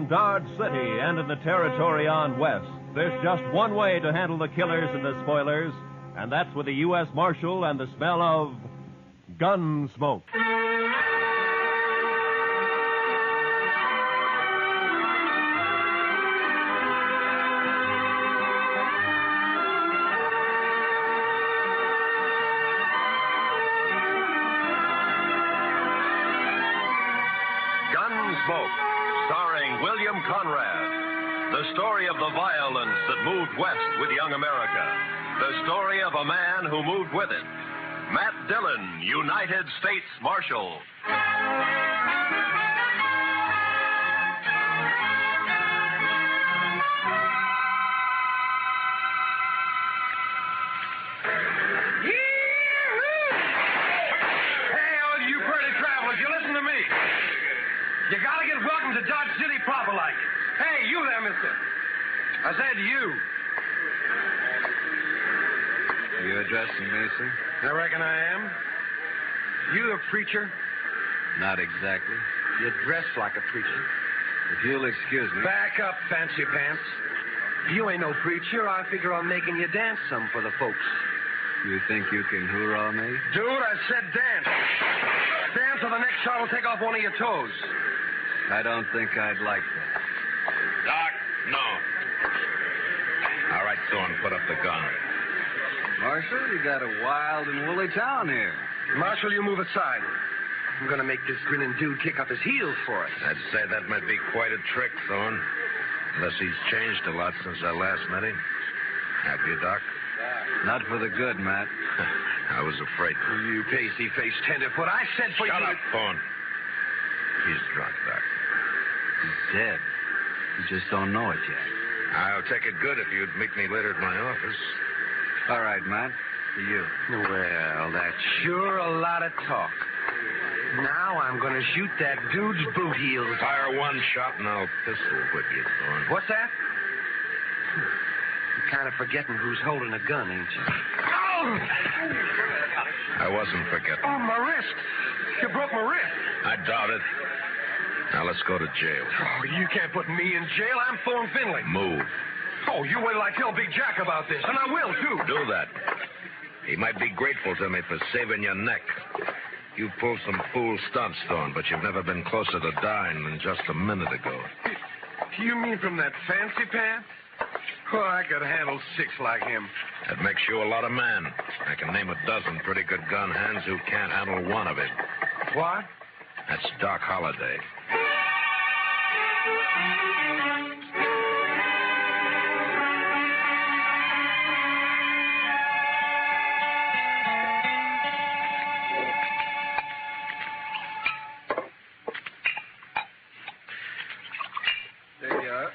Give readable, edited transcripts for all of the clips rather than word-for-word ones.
around Dodge City and in the territory on West, there's just one way to handle the killers and the spoilers, and that's with the U.S. Marshal and the smell of Gunsmoke. Gunsmoke, starring William Conrad. The story of the violence that moved west with young America. The story of a man who moved with it. Matt Dillon, United States Marshal. You gotta get welcome to Dodge City proper like. Hey, you there, mister. I said you. You addressing me, sir? I reckon I am. You a preacher? Not exactly. You dress like a preacher. If you'll excuse me. Back up, fancy pants. You ain't no preacher. I figure on making you dance some for the folks. You think you can hoorah me? Dude, I said dance. Dance or the next shot will take off one of your toes. I don't think I'd like that. Doc, no. All right, Thorne, put up the gun. Marshal, you got a wild and woolly town here. Marshal, you move aside. I'm going to make this grinning dude kick up his heels for us. I'd say that might be quite a trick, Thorne. Unless he's changed a lot since I last met him. Have you, Doc? Not for the good, Matt. I was afraid. You pasty-faced tenderfoot. I said for Shut you... up, Thorne. He's drunk, Doc. He's dead. You just don't know it yet. I'll take it good if you'd meet me later at my office. All right, Matt. To you. Well, that's sure a lot of talk. Now I'm going to shoot that dude's boot heels. Fire one shot and I'll pistol whip you, Thorne. What's that? You're kind of forgetting who's holding a gun, ain't you? Oh! I wasn't forgetting. Oh, my wrist. You broke my wrist. I doubt it. Now let's go to jail. Oh, you can't put me in jail. I'm Thor Finley. Move. Oh, you wait till I tell Big Jack about this, and I will, too. Do that. He might be grateful to me for saving your neck. You pulled some fool stunts, Thorne, but you've never been closer to dying than just a minute ago. You mean from that fancy pants? Oh, I could handle 6 like him. That makes you a lot of man. I can name a dozen pretty good gun hands who can't handle one of it. What? That's Doc Holliday. There you are.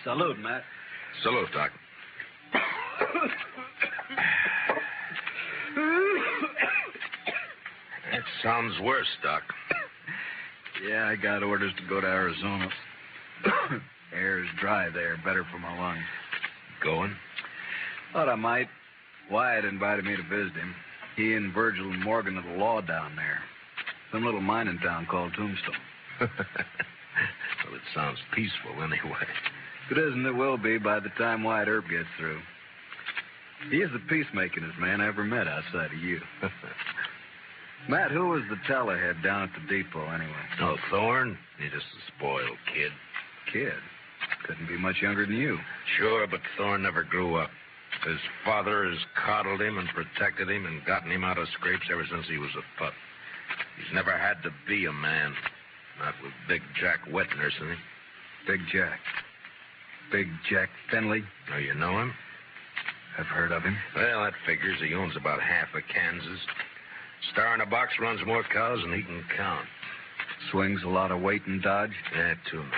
Salute, Matt. Salute, Doc. That sounds worse, Doc. Yeah, I got orders to go to Arizona. Air's dry there, better for my lungs. Going? Thought I might. Wyatt invited me to visit him. He and Virgil and Morgan are the law down there. Some little mining town called Tombstone. Well, it sounds peaceful anyway. If it isn't, it will be by the time Wyatt Earp gets through. He is the peacemakingest man I ever met outside of you. Matt, who was the tellerhead down at the depot anyway? Oh, Thorne? He's just a spoiled kid. Kid? Couldn't be much younger than you. Sure, but Thorne never grew up. His father has coddled him and protected him and gotten him out of scrapes ever since he was a pup. He's never had to be a man. Not with Big Jack wet nursing him. Big Jack. Big Jack Finley. Oh, you know him? I've heard of him. Well, that figures. He owns about half of Kansas. Star in a box runs more cows than he can count. Swings a lot of weight in Dodge? Yeah, too much.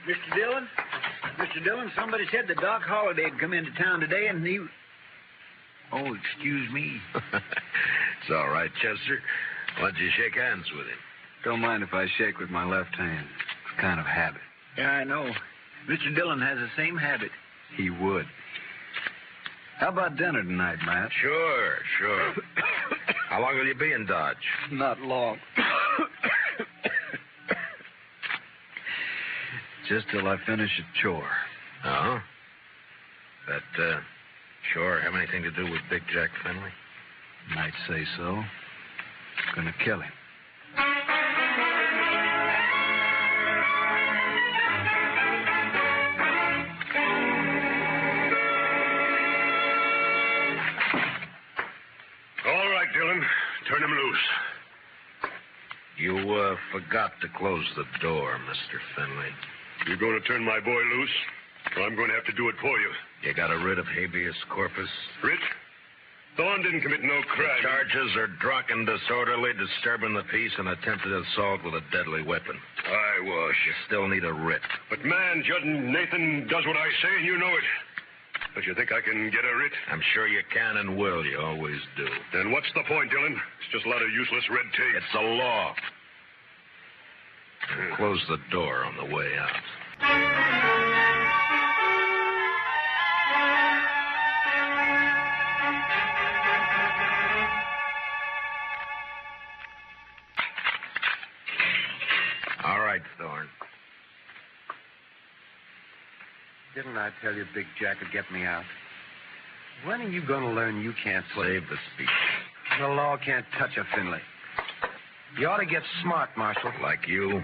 Mr. Dillon? Mr. Dillon, somebody said that Doc Holliday had come into town today and he... Oh, excuse me. It's all right, Chester. Why don't you shake hands with him? Don't mind if I shake with my left hand. It's kind of habit. Yeah, I know. Mr. Dillon has the same habit. He would. How about dinner tonight, Matt? Sure. How long will you be in Dodge? Not long. Just till I finish a chore. Oh? That, chore have anything to do with Big Jack Finley? Might say so. Gonna kill him. All right, Dillon. Turn him loose. You, forgot to close the door, Mr. Finley. You going to turn my boy loose? Or I'm going to have to do it for you. You got a writ of habeas corpus? Writ? Thorne didn't commit no crime. The charges are drunken, disorderly, disturbing the peace, and attempted assault with a deadly weapon. I was. You still need a writ. But, man, Judd Nathan does what I say, and you know it. But you think I can get a writ? I'm sure you can and will. You always do. Then what's the point, Dillon? It's just a lot of useless red tape. It's the law. And close the door on the way out. All right, Thorne. Didn't I tell you Big Jack would get me out? When are you going to learn you can't play? Save the speech. The law can't touch a Finley. You ought to get smart, Marshal. Like you?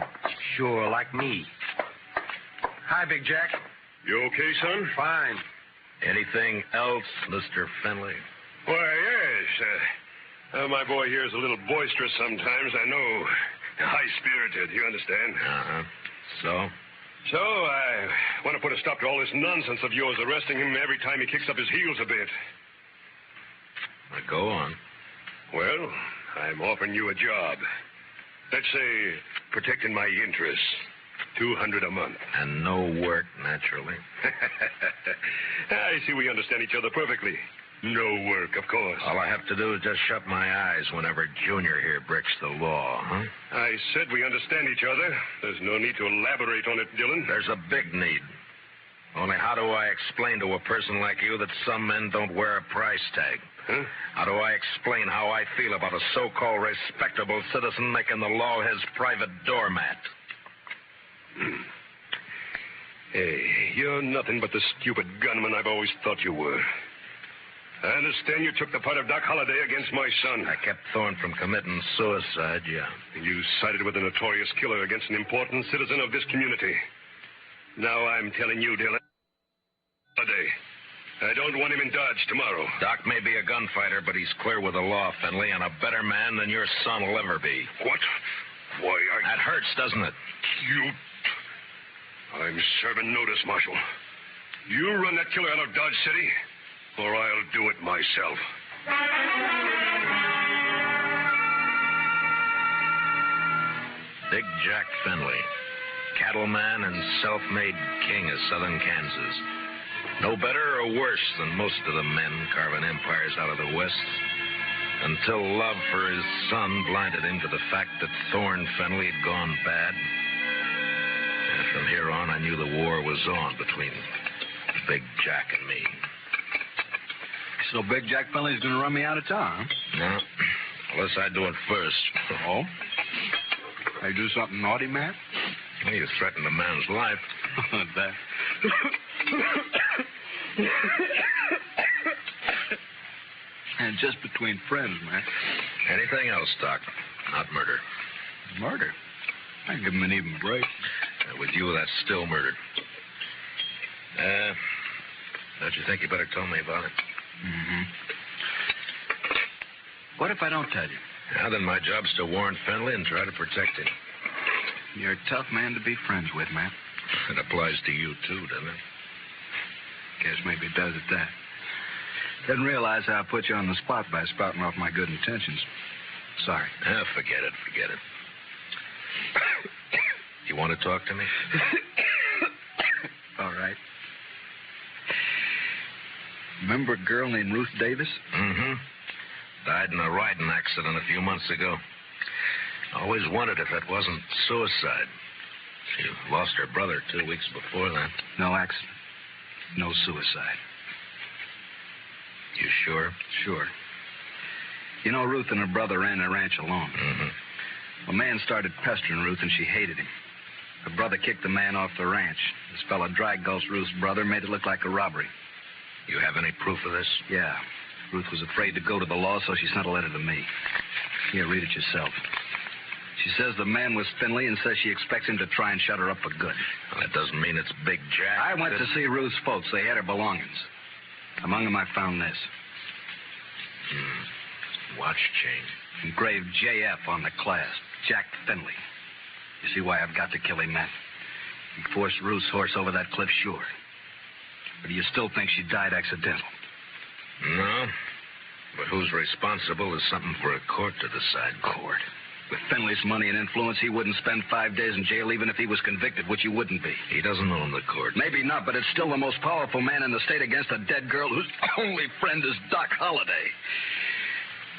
Sure, like me. Hi, Big Jack. You okay, son? Fine. Anything else, Mr. Finley? Why, yes. My boy here is a little boisterous sometimes, I know. High-spirited, you understand? Uh-huh. So? So, I want to put a stop to all this nonsense of yours, arresting him every time he kicks up his heels a bit. Now, go on. Well, I'm offering you a job. Let's say, protecting my interests. $200 a month. And no work, naturally. I see we understand each other perfectly. No work, of course. All I have to do is just shut my eyes whenever Junior here breaks the law, huh? I said we understand each other. There's no need to elaborate on it, Dillon. There's a big need. Only how do I explain to a person like you that some men don't wear a price tag? Huh? How do I explain how I feel about a so-called respectable citizen making the law his private doormat? Hey, you're nothing but the stupid gunman I've always thought you were. I understand you took the part of Doc Holliday against my son. I kept Thorne from committing suicide, yeah. You sided with a notorious killer against an important citizen of this community. Now I'm telling you, Dillon, Holliday, I don't want him in Dodge tomorrow. Doc may be a gunfighter, but he's clear with the law, Finley, and a better man than your son will ever be. What? Why, That hurts, doesn't it? I'm serving notice, Marshal. You run that killer out of Dodge City, or I'll do it myself. Big Jack Finley, cattleman and self-made king of southern Kansas. No better or worse than most of the men carving empires out of the West, until love for his son blinded him to the fact that Thorne Finley had gone bad. And from here on, I knew the war was on between Big Jack and me. So Big Jack Finley's going to run me out of town, huh? No, unless I do it first. Oh? I do something naughty, Matt? Well, you threatened a man's life. That. And just between friends, Matt. Anything else, Doc? Not murder. Murder? I give him an even break. With you, that's still murder. Don't you think you better tell me about it? Mm-hmm. What if I don't tell you? Now, then my job's to warn Finley and try to protect him. You're a tough man to be friends with, Matt. It applies to you, too, doesn't it? Guess maybe it does at that. Didn't realize how I put you on the spot by spouting off my good intentions. Sorry. Forget it. You want to talk to me? All right. Remember a girl named Ruth Davis? Mm-hmm. Died in a riding accident a few months ago. Always wondered if it wasn't suicide. She lost her brother 2 weeks before that. No accident. No suicide. You sure? Sure. You know, Ruth and her brother ran the ranch alone. Mm-hmm. A man started pestering Ruth, and she hated him. Her brother kicked the man off the ranch. This fella dry gulched Ruth's brother, made it look like a robbery. You have any proof of this? Yeah. Ruth was afraid to go to the law, so she sent a letter to me. Here, read it yourself. She says the man was Finley and says she expects him to try and shut her up for good. Well, that doesn't mean it's Big Jack. I went to see Ruth's folks. They had her belongings. Among them, I found this. Watch chain. Engraved JF on the clasp. Jack Finley. You see why I've got to kill him, Matt? He forced Ruth's horse over that cliff, sure. But do you still think she died accidental? No. But who's responsible is something for a court to decide. Court? With Finley's money and influence, he wouldn't spend 5 days in jail even if he was convicted, which he wouldn't be. He doesn't own the court. Maybe not, but it's still the most powerful man in the state against a dead girl whose only friend is Doc Holliday.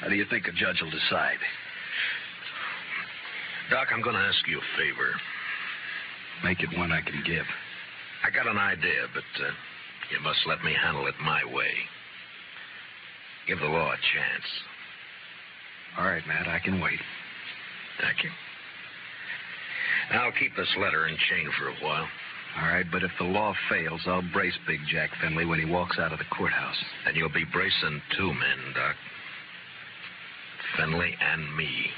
How do you think a judge will decide? Doc, I'm going to ask you a favor. Make it one I can give. I got an idea, but you must let me handle it my way. Give the law a chance. All right, Matt, I can wait. Thank you. I'll keep this letter and chain for a while. All right, but if the law fails, I'll brace Big Jack Finley when he walks out of the courthouse. And you'll be bracing 2 men, Doc. Finley and me.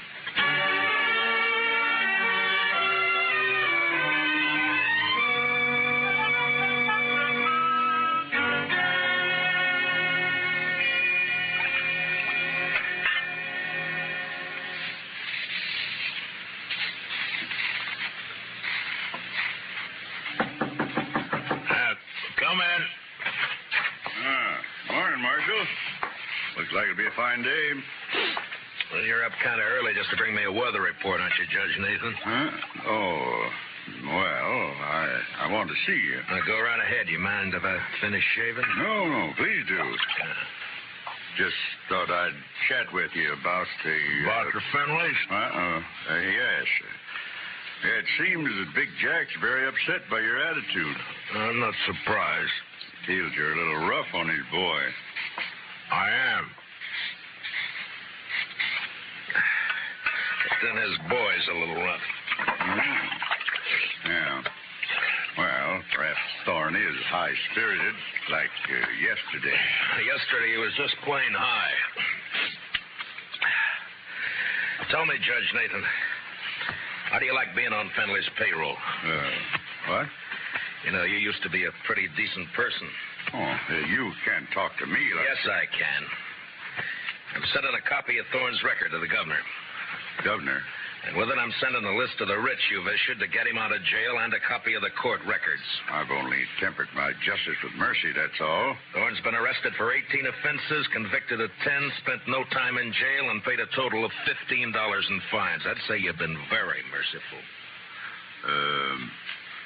Come in. Morning, Marshal. Looks like it'll be a fine day. Well, you're up kind of early just to bring me a weather report, aren't you, Judge Nathan? Huh? Oh, well, I want to see you. Now, go right ahead. You mind if I finish shaving? No, please do. Just thought I'd chat with you about the... Dr. Finley's? Yes. It seems that Big Jack's very upset by your attitude. I'm not surprised. Feels you're a little rough on his boy. I am. But then his boy's a little rough. Yeah. Well, perhaps Thorne is high-spirited, like yesterday. Yesterday he was just plain high. Tell me, Judge Nathan, how do you like being on Finley's payroll? What? You know, you used to be a pretty decent person. Oh, you can't talk to me like... Yes, I can. I'm sending a copy of Thorne's record to the governor. Governor? And with it, I'm sending a list of the writs you've issued to get him out of jail and a copy of the court records. I've only tempered my justice with mercy, that's all. Thorne's been arrested for 18 offenses, convicted of 10, spent no time in jail, and paid a total of $15 in fines. I'd say you've been very merciful.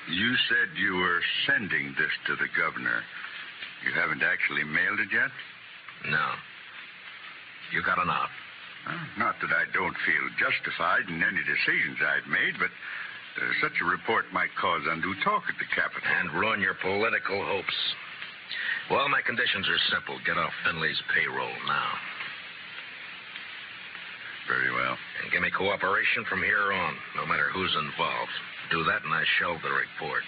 You said you were sending this to the governor. You haven't actually mailed it yet? No. You got enough. Not that I don't feel justified in any decisions I've made, but such a report might cause undue talk at the Capitol. And ruin your political hopes. Well, my conditions are simple. Get off Finley's payroll now. Very well. And give me cooperation from here on, no matter who's involved. Do that and I shelve the report.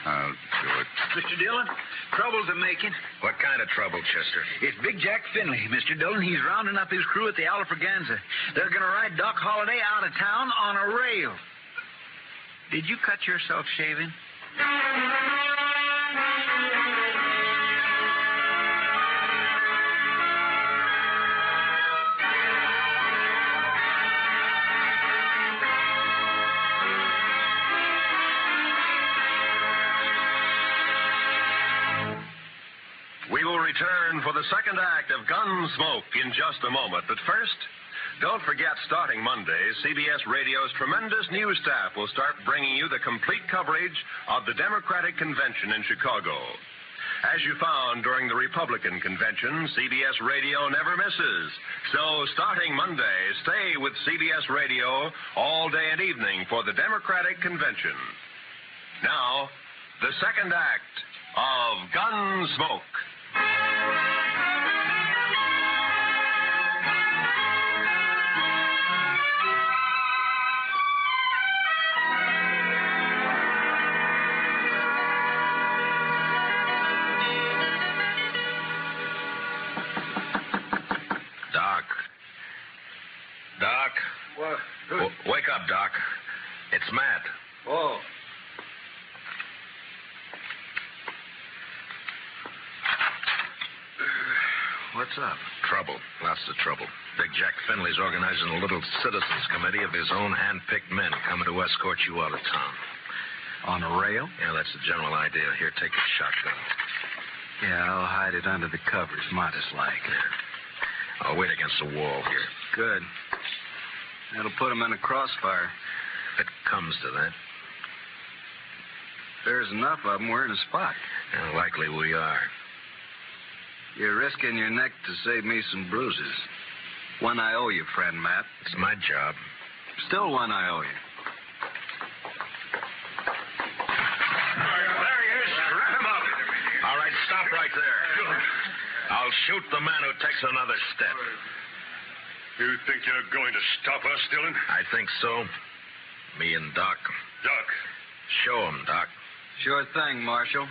I'll do it. Mr. Dillon, trouble's a-making. What kind of trouble, Chester? It's Big Jack Finley, Mr. Dillon. He's rounding up his crew at the Alfraganza. They're going to ride Doc Holliday out of town on a rail. Did you cut yourself shaving? We will return for the second act of Gunsmoke in just a moment. But first, don't forget, starting Monday, CBS Radio's tremendous news staff will start bringing you the complete coverage of the Democratic Convention in Chicago. As you found during the Republican Convention, CBS Radio never misses. So, starting Monday, stay with CBS Radio all day and evening for the Democratic Convention. Now, the second act of Gunsmoke. up, Doc. It's Matt. Oh. What's up? Trouble. Lots of trouble. Big Jack Finley's organizing a little citizens committee of his own hand-picked men coming to escort you out of town. On a rail? Yeah, that's the general idea. Here, take a shotgun. Yeah, I'll hide it under the covers, modest-like. Here. I'll wait against the wall here. Good. That'll put 'em in a crossfire. If it comes to that. There's enough of 'em, we're in a spot. Yeah, likely we are. You're risking your neck to save me some bruises. One I owe you, friend Matt. It's my job. Still one I owe you. There he is. Wrap him up. All right, stop right there. I'll shoot the man who takes another step. You think you're going to stop us, Dillon? I think so. Me and Doc. Doc. Show him, Doc. Sure thing, Marshal.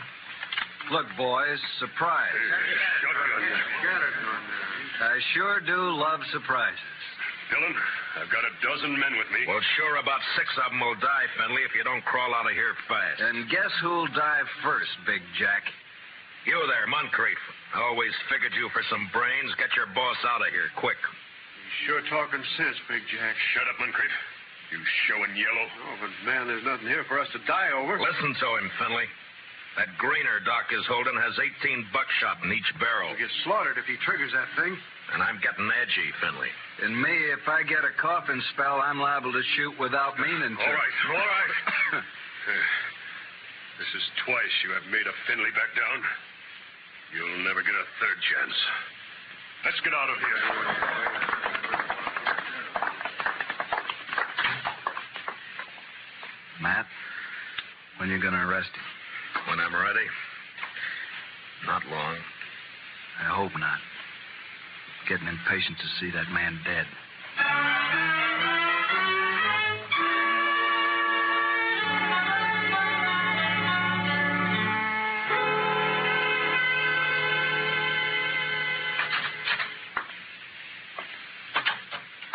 Look, boys, surprise. Shotgun. I sure do love surprises. Dillon, I've got a dozen men with me. Well, sure, about 6 of them will die, Finley, if you don't crawl out of here fast. And guess who'll die first, Big Jack? You there, Moncrief. I always figured you for some brains. Get your boss out of here, quick. Sure talking sense, Big Jack. Shut up, Moncrief. You showing yellow. Oh, but, man, there's nothing here for us to die over. Listen to him, Finley. That greener Doc is holding has 18 buckshot in each barrel. He'll get slaughtered if he triggers that thing. And I'm getting edgy, Finley. And me, if I get a coughing spell, I'm liable to shoot without meaning to. All right. This is twice you have made a Finley back down. You'll never get a third chance. Let's get out of here. Matt, when you gonna arrest him? When I'm ready. Not long. I hope not. Getting impatient to see that man dead.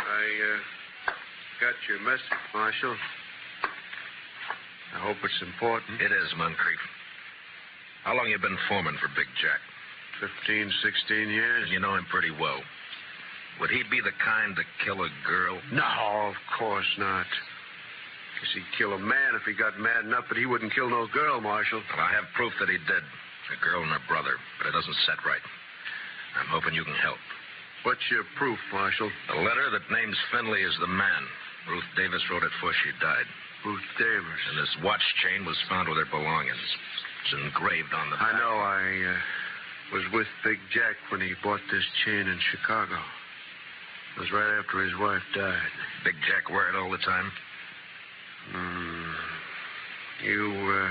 I got your message, Marshal. I hope it's important. It is, Moncrief. How long you been foreman for Big Jack? 15, 16 years. You know him pretty well. Would he be the kind to kill a girl? No, of course not. Guess he'd kill a man if he got mad enough, but he wouldn't kill no girl, Marshal. Well, I have proof that he did. A girl and her brother, but it doesn't set right. I'm hoping you can help. What's your proof, Marshal? The letter that names Finley as the man. Ruth Davis wrote it before she died. Ruth Davis. And this watch chain was found with her belongings. It's engraved on the back. I know. I was with Big Jack when he bought this chain in Chicago. It was right after his wife died. Big Jack wear it all the time? You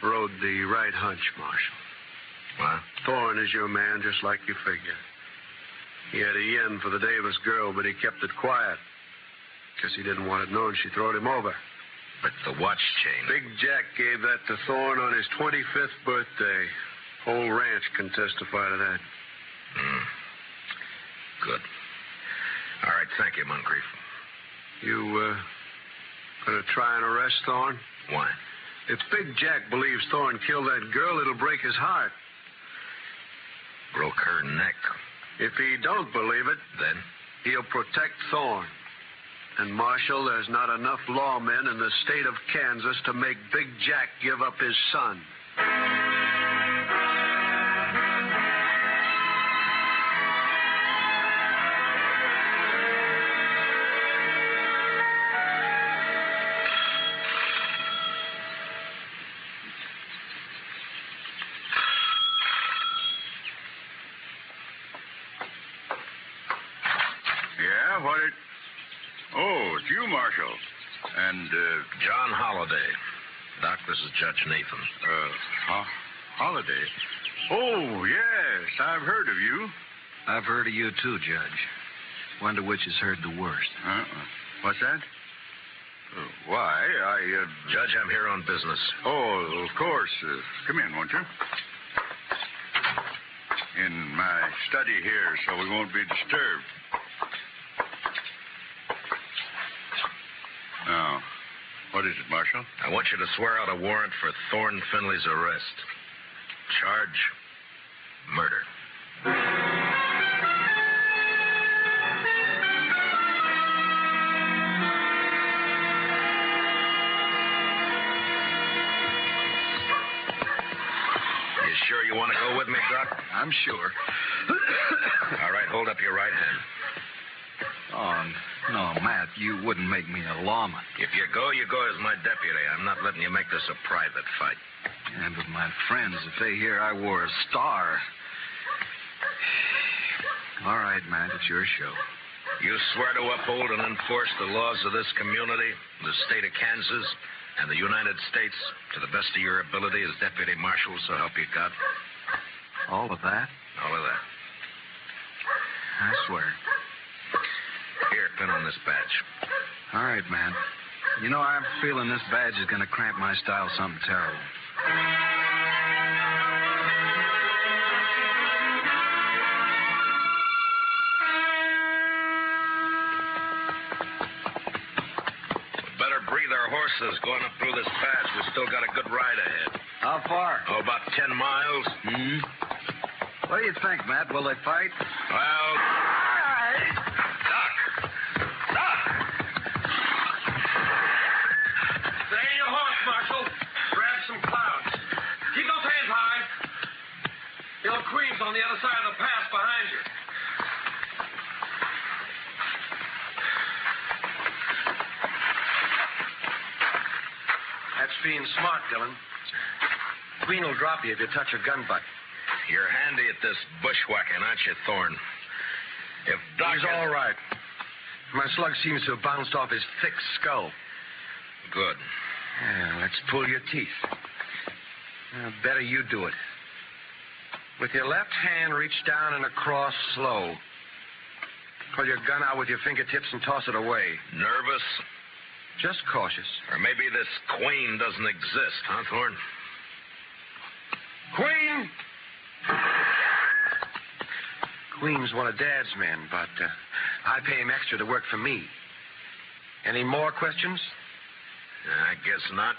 rode the right hunch, Marshal. What? Thorne is your man, just like you figured. He had a yen for the Davis girl, but he kept it quiet. Guess he didn't want it known she throwed him over. But the watch chain... Big Jack gave that to Thorne on his 25th birthday. Whole ranch can testify to that. Good. All right, thank you, Moncrief. You, gonna try and arrest Thorne? Why? If Big Jack believes Thorne killed that girl, it'll break his heart. Broke her neck. If he don't believe it, Then? he'll protect Thorne. And, Marshal, there's not enough lawmen in the state of Kansas to make Big Jack give up his son. Yeah, what it... Oh, it's you, Marshal. And, John Holliday. Doc, this is Judge Nathan. Holiday? Oh, yes, I've heard of you. I've heard of you, too, Judge. Wonder which has heard the worst. What's that? Why, Judge, I'm here on business. Oh, of course. Come in, won't you? In my study here, so we won't be disturbed. Oh. What is it, Marshal? I want you to swear out a warrant for Thor Finley's arrest. Charge, murder. You sure you want to go with me, Doc? I'm sure. All right, hold up your right hand. Oh, no, Matt, you wouldn't make me a lawman. If you go as my deputy. I'm not letting you make this a private fight. Yeah, but my friends, if they hear I wore a star... All right, Matt, it's your show. You swear to uphold and enforce the laws of this community, the state of Kansas, and the United States to the best of your ability as deputy marshal, so help you God? All of that? All of that. I swear. Here, pin on this badge. All right, man. You know, I'm feeling this badge is going to cramp my style something terrible. Better breathe our horses going up through this pass. We still got a good ride ahead. How far? Oh, about 10 miles. What do you think, Matt? Will they fight? Well... Queen's on the other side of the pass behind you. That's being smart, Dillon. Queen will drop you if you touch her gun butt. You're handy at this bushwhacking, aren't you, Thorne? If Doc... He's all right. My slug seems to have bounced off his thick skull. Good. Yeah, let's pull your teeth. Better you do it. With your left hand, reach down and across slow. Pull your gun out with your fingertips and toss it away. Nervous? Just cautious. Or maybe this queen doesn't exist, huh, Thorne? Queen! Queen's one of Dad's men, but I pay him extra to work for me. Any more questions? I guess not.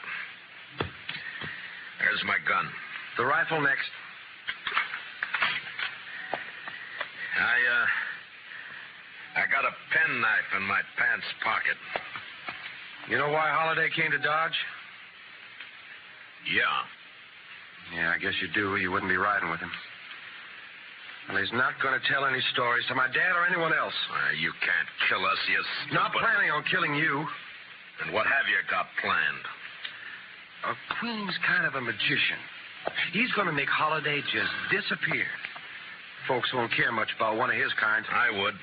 There's my gun. The rifle next. I got a penknife in my pants pocket. You know why Holliday came to Dodge? Yeah. Yeah, I guess you do. You wouldn't be riding with him. Well, he's not going to tell any stories to my dad or anyone else. You can't kill us, you stupid... Not planning on killing you. And what have you got planned? Queen's kind of a magician. He's going to make Holliday just disappear. Folks won't care much about one of his kind. I would.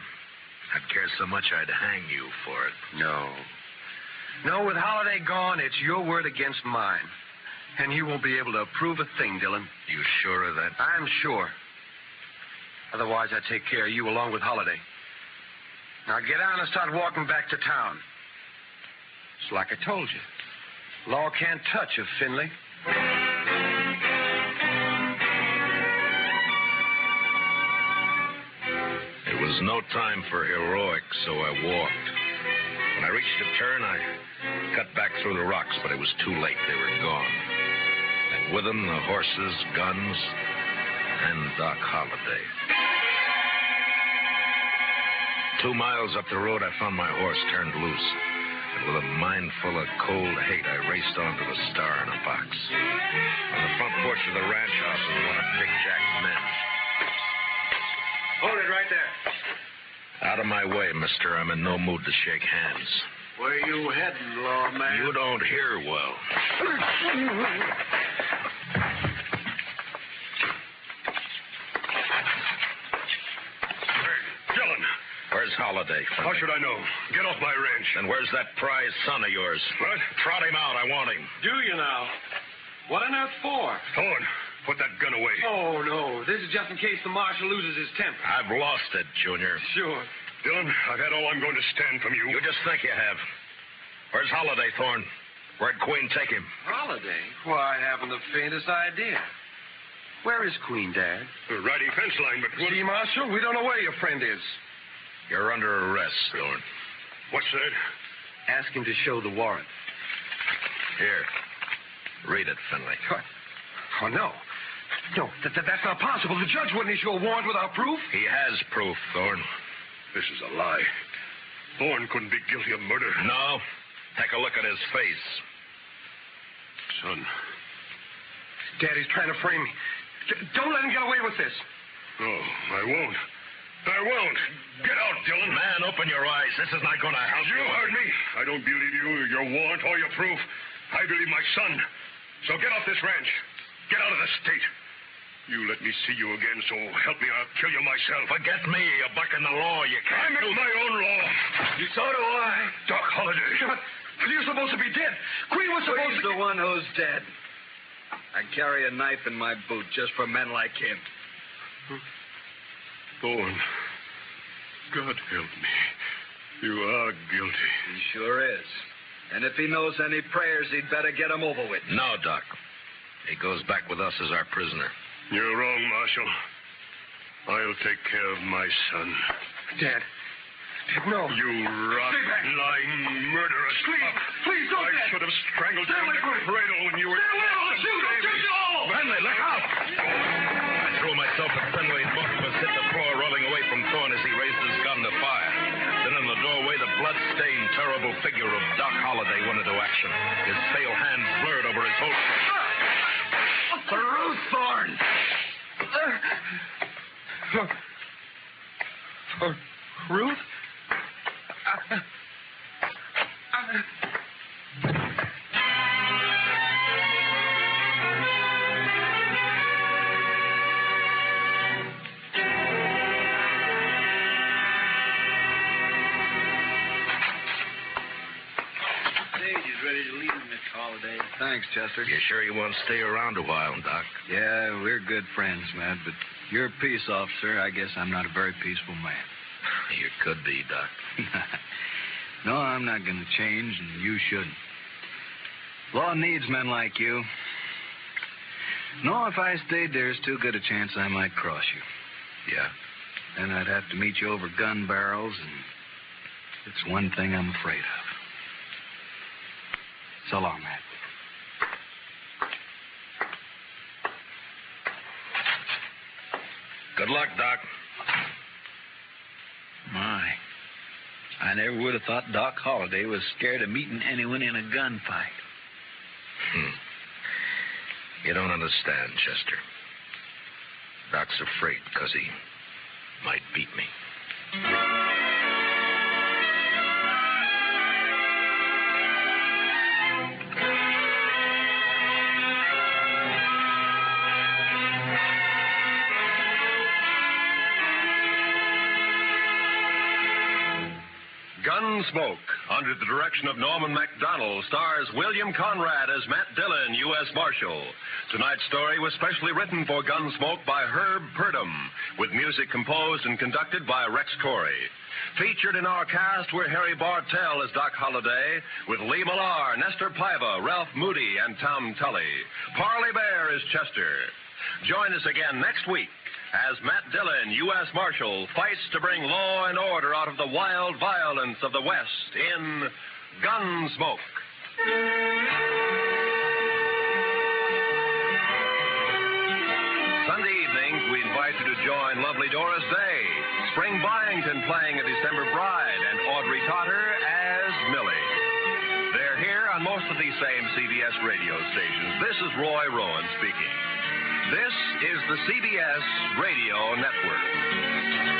I'd care so much I'd hang you for it. No. No, with Holliday gone, it's your word against mine. And you won't be able to approve a thing, Dillon. You sure of that? I'm sure. Otherwise, I'd take care of you along with Holliday. Now get on and start walking back to town. It's like I told you. Law can't touch a Finley. It was no time for heroics, so I walked. When I reached a turn, I cut back through the rocks, but it was too late. They were gone. And with them, the horses, guns, and Doc Holliday. 2 miles up the road, I found my horse turned loose. And with a mind full of cold hate, I raced onto the Star in a box. On the front porch of the ranch house was one of Big Jack's men. Hold it right there. Out of my way, mister. I'm in no mood to shake hands. Where you heading, lawman? You don't hear well. Dillon. Where's Holliday? How should I know? Get off my ranch. And where's that prize son of yours? What? Trot him out. I want him. Do you now? What on earth for? Thorne, put that gun away. Oh, no. This is just in case the marshal loses his temper. I've lost it, Junior. Sure. Dillon, I've had all I'm going to stand from you. You just think you have. Where's Holliday, Thorne? Where'd Queen take him? Holliday? Why, I haven't the faintest idea. Where is Queen, Dad? Riding fence line, but... See, Marshal, we don't know where your friend is. You're under arrest, Thorne. What's that? Ask him to show the warrant. Here. Read it, Finley. Oh, no. No, that's not possible. The judge wouldn't issue a warrant without proof. He has proof, Thorne. This is a lie. Thorne couldn't be guilty of murder. No. Take a look at his face. Son. Daddy's trying to frame me. Don't let him get away with this. No, I won't. I won't. Get out, Dillon. Man, open your eyes. This is not going to help You heard me. I don't believe you, your warrant, or your proof. I believe my son. So get off this ranch. Get out of the state. You let me see you again, so help me, I'll kill you myself. Forget me. You're bucking the law. You I can't make my own law. So do I. Doc Holliday. But you're supposed to be dead. Queen was supposed He's to... the one who's dead. I carry a knife in my boot just for men like him. Thorne, God help me. You are guilty. He sure is. And if he knows any prayers, he'd better get them over with. No, Doc. He goes back with us as our prisoner. You're wrong, Marshal. I'll take care of my son. Dad, no. You rotten, lying murderer. Please don't, I Dad. should have strangled you Stay in away the from me. cradle when you were... Stay away, I'll shoot. I'll shoot you all. Finley, look out! I threw myself at Finley, and both of us hit the floor, rolling away from Thorne as he raised his gun to fire. Then in the doorway, the blood-stained, terrible figure of Doc Holliday went into action. His pale hands blurred over his holster. Ruth Thorne. Ruth? Ready to leave, Mr. Holliday. Thanks, Chester. You sure you won't stay around a while, Doc? Yeah, we're good friends, Matt, but you're a peace officer. I guess I'm not a very peaceful man. You could be, Doc. No, I'm not going to change, and you shouldn't. Law needs men like you. No, if I stayed, there's too good a chance I might cross you. Yeah? Then I'd have to meet you over gun barrels, and it's one thing I'm afraid of. So long, Matt. Good luck, Doc. My. I never would have thought Doc Holliday was scared of meeting anyone in a gunfight. You don't understand, Chester. Doc's afraid because he might beat me. Gunsmoke, under the direction of Norman MacDonald, stars William Conrad as Matt Dillon, U.S. Marshal. Tonight's story was specially written for Gunsmoke by Herb Purdom, with music composed and conducted by Rex Corey. Featured in our cast were Harry Bartell as Doc Holliday, with Lee Millar, Nestor Paiva, Ralph Moody, and Tom Tully. Parley Bear is Chester. Join us again next week as Matt Dillon, U.S. Marshal, fights to bring law and order out of the wild violence of the West in Gunsmoke. Sunday evenings, we invite you to join lovely Doris Day, Spring Byington playing a December Bride, and Audrey Totter as Millie. They're here on most of these same CBS radio stations. This is Roy Rowan speaking. This is the CBS Radio Network.